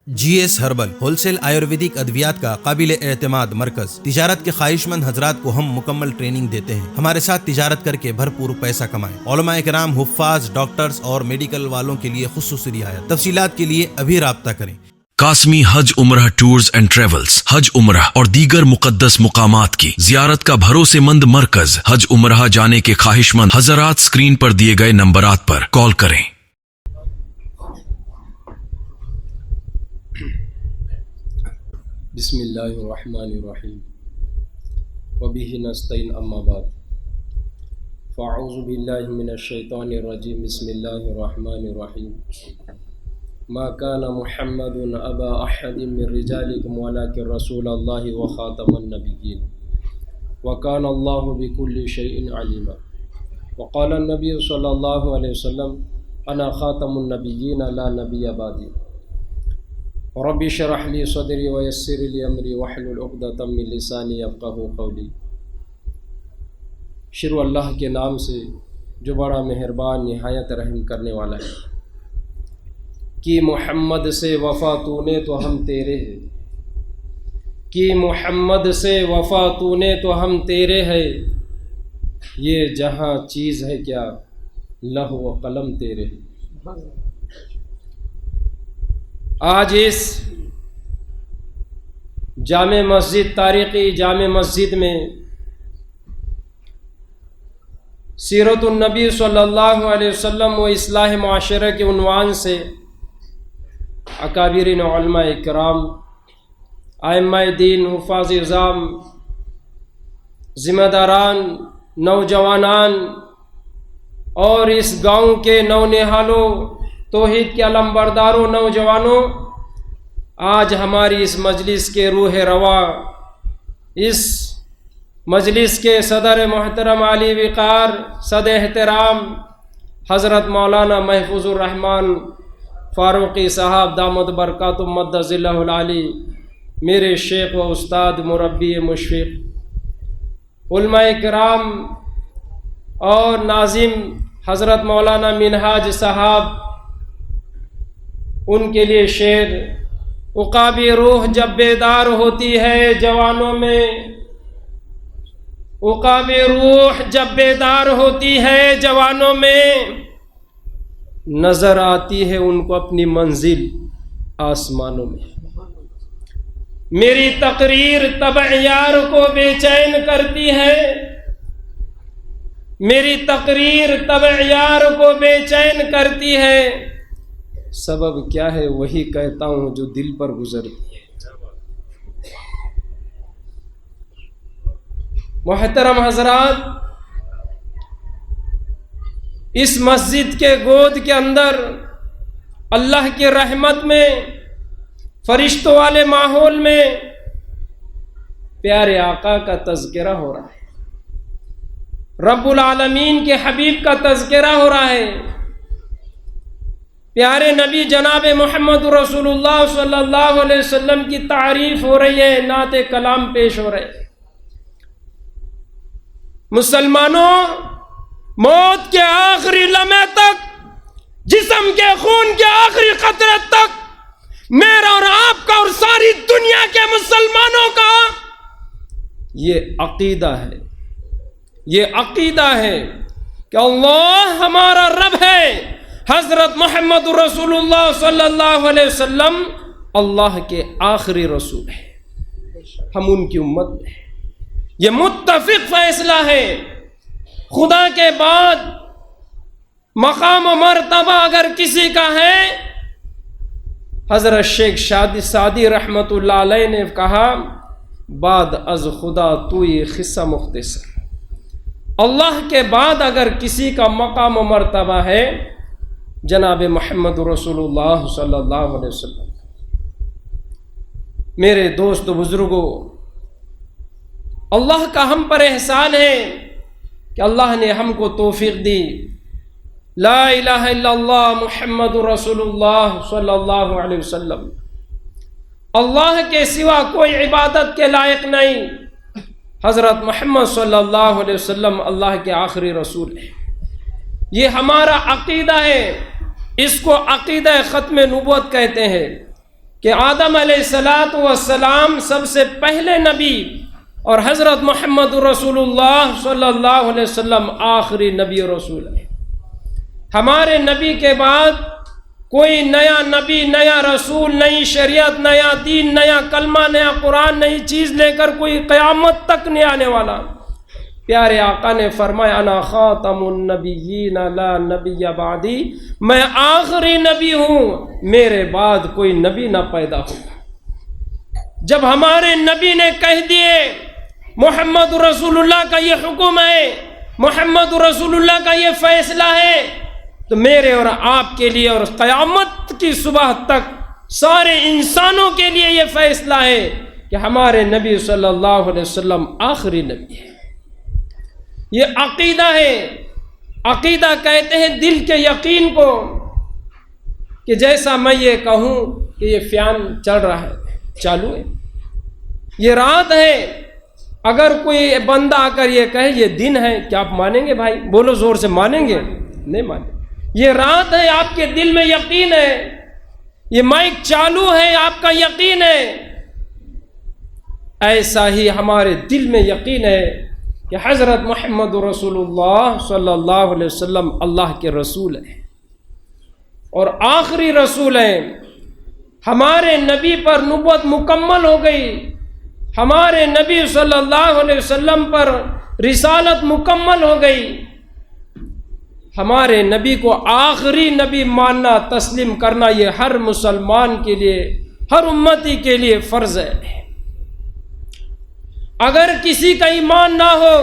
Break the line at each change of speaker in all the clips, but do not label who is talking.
جی S herbal wholesale Ayurvedic ادویات کا قابل اعتماد مرکز۔ تجارت کے خواہش مند حضرات کو ہم مکمل ٹریننگ دیتے ہیں۔ ہمارے ساتھ تجارت کر کے بھرپور پیسہ کمائیں۔ علماء کرام، حفاظ، ڈاکٹرز اور میڈیکل والوں کے لیے خصوصی رعایت۔ تفصیلات کے لیے ابھی رابطہ کریں۔
قاسمی حج عمرہ ٹورز اینڈ ٹریولز حج عمرہ اور دیگر مقدس مقامات کی زیارت کا بھروسے مند مرکز۔ حج عمرہ جانے کے خواہش مند حضرات اسکرین پر دیے گئے نمبرات پر کال کریں۔
بسم اللہ الرحمن الرحیم وبہ نستعین اما بعد فاعوذ باللہ من الشیطان الرجیم بسم اللہ الرحمن الرحیم ما کان محمد ابا احد من رجالکم ولکن رسول اللہ وخاتم النبیین وکان اللہ بکل شیء علیما وقال النبی صلی اللہ علیہ وسلم انا خاتم النبیین لا نبی بعدی رب اشرح لی صدری ویسر لی امری واحلل عقدۃ من لسانی یفقہوا قولی۔ شروع اللہ کے نام سے جو بڑا مہربان نہایت رحم کرنے والا ہے۔ کہ محمد سے وفا تو نے تو ہم تیرے ہیں، کہ محمد سے وفا تو نے تو ہم تیرے ہیں، یہ جہاں چیز ہے کیا لوح و قلم تیرے ہیں۔ آج اس جامع مسجد، تاریخی جامع مسجد میں سیرت النبی صلی اللہ علیہ وسلم و اصلاح معاشرہ کے عنوان سے اکابرین علماء کرام، ائمہ دین، حفاظ اعظام، ذمہ داران، نوجوانان اور اس گاؤں کے نونہالوں، توحید کے علمبرداروں، نوجوانوں، آج ہماری اس مجلس کے روح رواں، اس مجلس کے صدر محترم علی وقار، صد احترام حضرت مولانا محفوظ الرحمن فاروقی صاحب دامت برکاتہ مد ظلہ العالی، میرے شیخ و استاد مربی مشفق، علماء کرام اور ناظم حضرت مولانا منہاج صاحب، ان کے لیے شعر: عقابی روح جب بیدار ہوتی ہے جوانوں میں، عقابی روح جب بیدار ہوتی ہے جوانوں میں، نظر آتی ہے ان کو اپنی منزل آسمانوں میں۔ میری تقریر طبع یار کو بے چین کرتی ہے، میری تقریر طبع یار کو بے چین کرتی ہے، سبب کیا ہے وہی کہتا ہوں جو دل پر گزرتی ہے۔ محترم حضرات، اس مسجد کے گود کے اندر اللہ کی رحمت میں، فرشتوں والے ماحول میں پیارے آقا کا تذکرہ ہو رہا ہے، رب العالمین کے حبیب کا تذکرہ ہو رہا ہے، پیارے نبی جناب محمد رسول اللہ صلی اللہ علیہ وسلم کی تعریف ہو رہی ہے، نعت کلام پیش ہو رہے ہیں۔ مسلمانوں، موت کے آخری لمحے تک، جسم کے خون کے آخری قطرے تک، میرا اور آپ کا اور ساری دنیا کے مسلمانوں کا یہ عقیدہ ہے، یہ عقیدہ ہے کہ اللہ ہمارا رب ہے، حضرت محمد رسول اللہ صلی اللہ علیہ وسلم اللہ کے آخری رسول ہیں، ہم ان کی امت ہیں۔ یہ متفق فیصلہ ہے۔ خدا کے بعد مقام و مرتبہ اگر کسی کا ہے، حضرت شیخ سعدی رحمت اللہ علیہ نے کہا، بعد از خدا توئی خصہ مختصر۔ اللہ کے بعد اگر کسی کا مقام و مرتبہ ہے، جناب محمد رسول اللہ صلی اللہ علیہ وسلم۔ میرے دوست بزرگوں، اللہ کا ہم پر احسان ہے کہ اللہ نے ہم کو توفیق دی، لا الہ الا اللہ محمد رسول اللہ صلی اللہ علیہ وسلم، اللہ کے سوا کوئی عبادت کے لائق نہیں، حضرت محمد صلی اللہ علیہ وسلم اللہ کے آخری رسول ہیں۔ یہ ہمارا عقیدہ ہے، اس کو عقیدہ ختم نبوت کہتے ہیں۔ کہ آدم علیہ السلام سب سے پہلے نبی اور حضرت محمد رسول اللہ صلی اللہ علیہ وسلم آخری نبی اور رسول ہے۔ ہمارے نبی کے بعد کوئی نیا نبی، نیا رسول، نئی شریعت، نیا دین، نیا کلمہ، نیا قرآن، نئی چیز لے کر کوئی قیامت تک نہیں آنے والا۔ پیارے آقا نے فرمایا انا خاتم النبیین لا نبی بعدی، میں آخری نبی ہوں، میرے بعد کوئی نبی نہ پیدا ہوگا۔ جب ہمارے نبی نے کہہ دیے محمد رسول اللہ کا یہ حکم ہے، محمد رسول اللہ کا یہ فیصلہ ہے، تو میرے اور آپ کے لیے اور قیامت کی صبح تک سارے انسانوں کے لیے یہ فیصلہ ہے کہ ہمارے نبی صلی اللہ علیہ وسلم آخری نبی ہے۔ یہ عقیدہ ہے۔ عقیدہ کہتے ہیں دل کے یقین کو، کہ جیسا میں یہ کہوں کہ یہ فین چل رہا ہے، چالو ہے، یہ رات ہے، اگر کوئی بندہ آ کر یہ کہے یہ دن ہے، کیا آپ مانیں گے بھائی؟ بولو زور سے، مانیں گے؟ نہیں مانیں۔ یہ رات ہے، آپ کے دل میں یقین ہے، یہ مائک چالو ہے، آپ کا یقین ہے۔ ایسا ہی ہمارے دل میں یقین ہے کہ حضرت محمد رسول اللہ صلی اللہ علیہ وسلم اللہ کے رسول ہیں اور آخری رسول ہیں۔ ہمارے نبی پر نبوت مکمل ہو گئی، ہمارے نبی صلی اللہ علیہ وسلم پر رسالت مکمل ہو گئی۔ ہمارے نبی کو آخری نبی ماننا، تسلیم کرنا، یہ ہر مسلمان کے لیے، ہر امتی کے لیے فرض ہے۔ اگر کسی کا ایمان نہ ہو،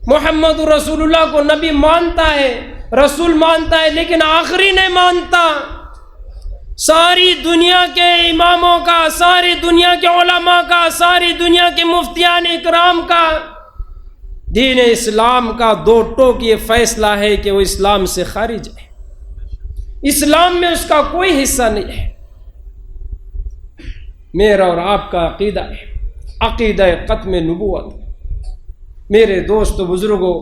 محمد رسول اللہ کو نبی مانتا ہے، رسول مانتا ہے، لیکن آخری نہیں مانتا، ساری دنیا کے اماموں کا، ساری دنیا کے علماء کا، ساری دنیا کے مفتیان اکرام کا، دین اسلام کا دو ٹوک یہ فیصلہ ہے کہ وہ اسلام سے خارج ہے، اسلام میں اس کا کوئی حصہ نہیں ہے۔ میرا اور آپ کا عقیدہ ہے، عقیدہ ختم نبوت۔ میرے دوست بزرگوں،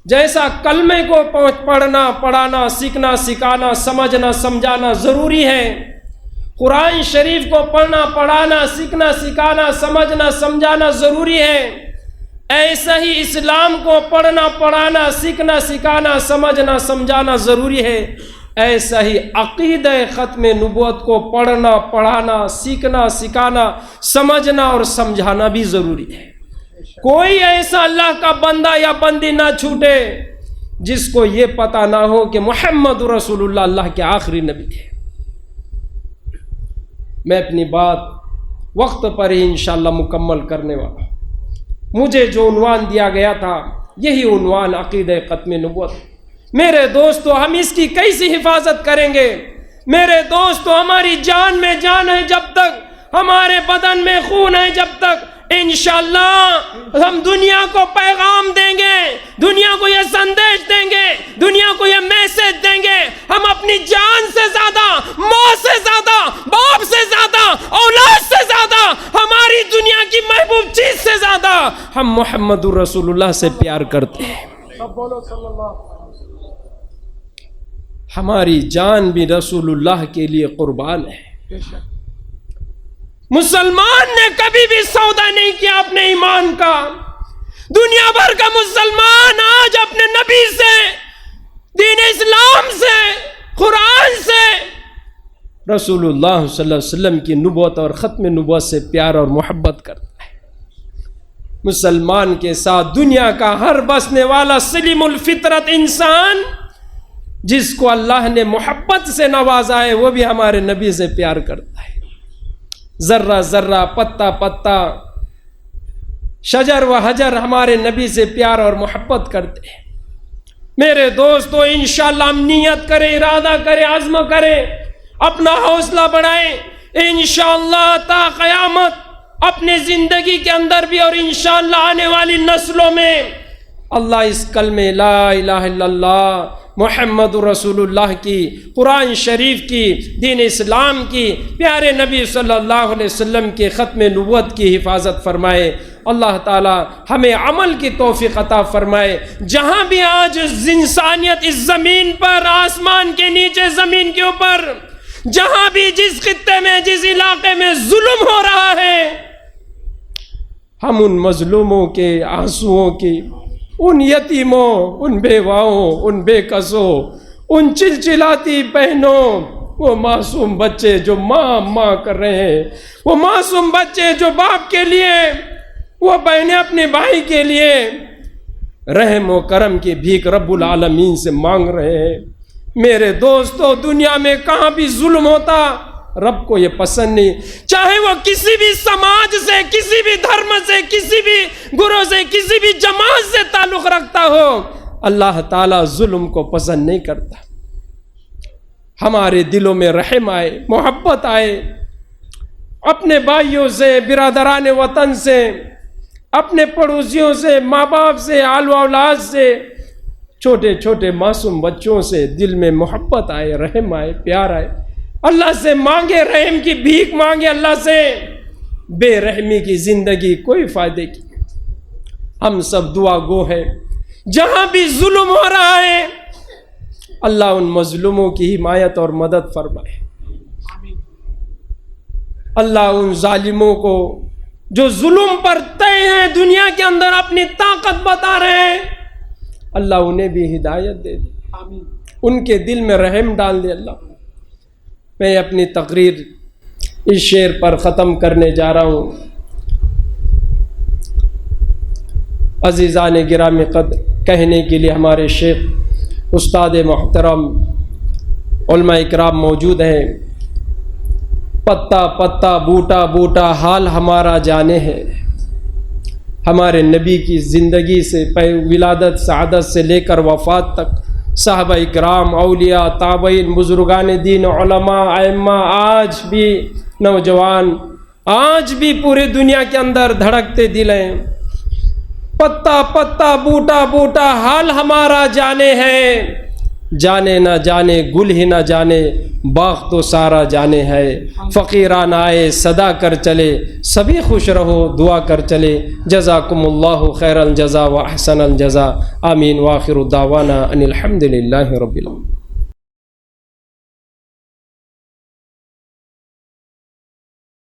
جیسا کلمے کو پڑھنا، پڑھانا، سیکھنا، سکھانا، سمجھنا، سمجھانا ضروری ہے، قرآن شریف کو پڑھنا، پڑھانا، سیکھنا، سکھانا، سمجھنا، سمجھانا ضروری ہے، ایسا ہی اسلام کو پڑھنا، پڑھانا، سیکھنا، سکھانا، سمجھنا، سمجھانا ضروری ہے، ایسا ہی عقیدہ ختم نبوت کو پڑھنا، پڑھانا، سیکھنا، سکھانا، سمجھنا اور سمجھانا بھی ضروری ہے۔ کوئی ایسا اللہ کا بندہ یا بندی نہ چھوٹے جس کو یہ پتہ نہ ہو کہ محمد رسول اللہ اللہ کے آخری نبی ہے۔ میں اپنی بات وقت پر ہی انشاءاللہ مکمل کرنے والا ہوں۔ مجھے جو عنوان دیا گیا تھا یہی عنوان عقیدہ ختم نبوت۔ میرے دوستو، ہم اس کی کیسی حفاظت کریں گے؟ میرے دوستو، ہماری جان میں جان ہے جب تک، ہمارے بدن میں خون ہے جب تک، انشاءاللہ ہم دنیا کو پیغام دیں گے، دنیا کو یہ سندیش دیں گے، دنیا کو یہ میسج دیں گے، ہم اپنی جان سے زیادہ، ماں سے زیادہ، باپ سے زیادہ، اولاد سے زیادہ، ہماری دنیا کی محبوب چیز سے زیادہ ہم محمد رسول اللہ سے پیار کرتے ہیں۔ ہماری جان بھی رسول اللہ کے لیے قربان ہے۔ مسلمان نے کبھی بھی سودا نہیں کیا اپنے ایمان کا۔ دنیا بھر کا مسلمان آج اپنے نبی سے، دین اسلام سے، قرآن سے، رسول اللہ صلی اللہ علیہ وسلم کی نبوت اور ختم نبوت سے پیار اور محبت کرتا ہے۔ مسلمان کے ساتھ دنیا کا ہر بسنے والا سلیم الفطرت انسان جس کو اللہ نے محبت سے نوازا ہے وہ بھی ہمارے نبی سے پیار کرتا ہے۔ ذرہ ذرہ، پتا پتا، شجر و حجر ہمارے نبی سے پیار اور محبت کرتے ہیں۔ میرے دوستو، انشاءاللہ ہم نیت کریں، ارادہ کریں، عزم کریں، اپنا حوصلہ بڑھائیں، انشاءاللہ تا قیامت اپنے زندگی کے اندر بھی اور انشاءاللہ آنے والی نسلوں میں اللہ اس کلمے لا الہ الا اللہ محمد رسول اللہ کی، قرآن شریف کی، دین اسلام کی، پیارے نبی صلی اللہ علیہ وسلم کے ختم نبوت کی حفاظت فرمائے۔ اللہ تعالی ہمیں عمل کی توفیق عطا فرمائے۔ جہاں بھی آج انسانیت اس زمین پر، آسمان کے نیچے، زمین کے اوپر جہاں بھی جس خطے میں جس علاقے میں ظلم ہو رہا ہے، ہم ان مظلوموں کے آنسوؤں کی، ان یتیموں، ان بیواؤں، ان بے کسوں، ان چلچلاتی بہنوں، وہ معصوم بچے جو ماں کر رہے ہیں، وہ معصوم بچے جو باپ کے لیے، وہ بہنیں اپنے بھائی کے لیے رحم و کرم کی بھیک رب العالمین سے مانگ رہے ہیں۔ میرے دوستو، دنیا میں کہاں بھی ظلم ہوتا رب کو یہ پسند نہیں، چاہے وہ کسی بھی سماج سے، کسی بھی دھرم سے، کسی بھی گروہ سے، کسی بھی جماعت سے تعلق رکھتا ہو، اللہ تعالیٰ ظلم کو پسند نہیں کرتا۔ ہمارے دلوں میں رحم آئے، محبت آئے، اپنے بھائیوں سے، برادران وطن سے، اپنے پڑوسیوں سے، ماں باپ سے، آل و اولاد سے، چھوٹے چھوٹے معصوم بچوں سے دل میں محبت آئے، رحم آئے، پیار آئے۔ اللہ سے مانگے، رحم کی بھیک مانگے اللہ سے۔ بے رحمی کی زندگی کوئی فائدے کی نہیں۔ ہم سب دعا گو ہیں، جہاں بھی ظلم ہو رہا ہے اللہ ان مظلوموں کی حمایت اور مدد فرمائے۔ اللہ ان ظالموں کو جو ظلم پر طے ہیں، دنیا کے اندر اپنی طاقت بتا رہے ہیں، اللہ انہیں بھی ہدایت دے دے، ان کے دل میں رحم ڈال دے۔ اللہ، میں اپنی تقریر اس شعر پر ختم کرنے جا رہا ہوں۔ عزیزان گرامی قدر، کہنے کے لیے ہمارے شیخ استاد محترم علماء اکرام موجود ہیں۔ پتا پتا بوٹا بوٹا حال ہمارا جانے ہے، ہمارے نبی کی زندگی سے ولادت سعادت سے لے کر وفات تک صحابہ اکرام، اولیاء، تابعین، بزرگان دین، علماء، ائمہ، آج بھی نوجوان، آج بھی پوری دنیا کے اندر دھڑکتے دل ہیں۔ پتا پتا بوٹا بوٹا حال ہمارا جانے ہے، جانے نہ جانے گل ہی نہ جانے باغ تو سارا جانے ہے۔ فقیران آئے صدا کر چلے، سبھی خوش رہو دعا کر چلے۔ جزاکم اللہ خیر الجزا و احسن الجزا، آمین۔ وآخر دعوانا ان الحمد للہ رب العالمین۔